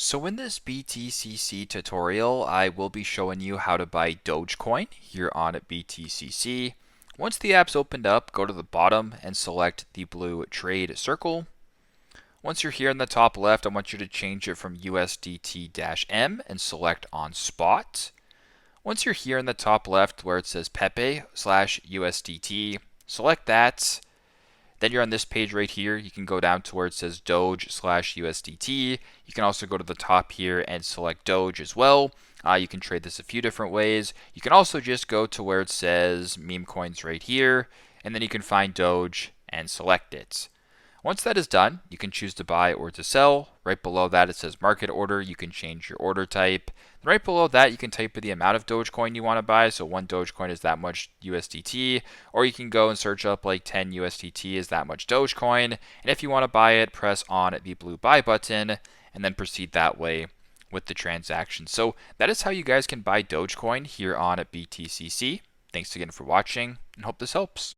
So in this BTCC tutorial, I will be showing you how to buy Dogecoin here on BTCC. Once the app's opened up, go to the bottom and select the blue trade circle. Once you're here in the top left, I want you to change it from USDT-M and select on spot. Once you're here in the top left where it says Pepe/USDT, select that. Then you're on this page right here. You can go down to where it says Doge/USDT. You can also go to the top here and select Doge as well. You can trade this a few different ways. You can also just go to where it says meme coins right here, and then you can find Doge and select it. Once that is done, you can choose to buy or to sell. Right below that, it says market order. You can change your order type. Right below that, you can type in the amount of Dogecoin you want to buy. So one Dogecoin is that much USDT, or you can go and search up like 10 USDT is that much Dogecoin. And if you want to buy it, press on the blue buy button and then proceed that way with the transaction. So that is how you guys can buy Dogecoin here on BTCC. Thanks again for watching and hope this helps.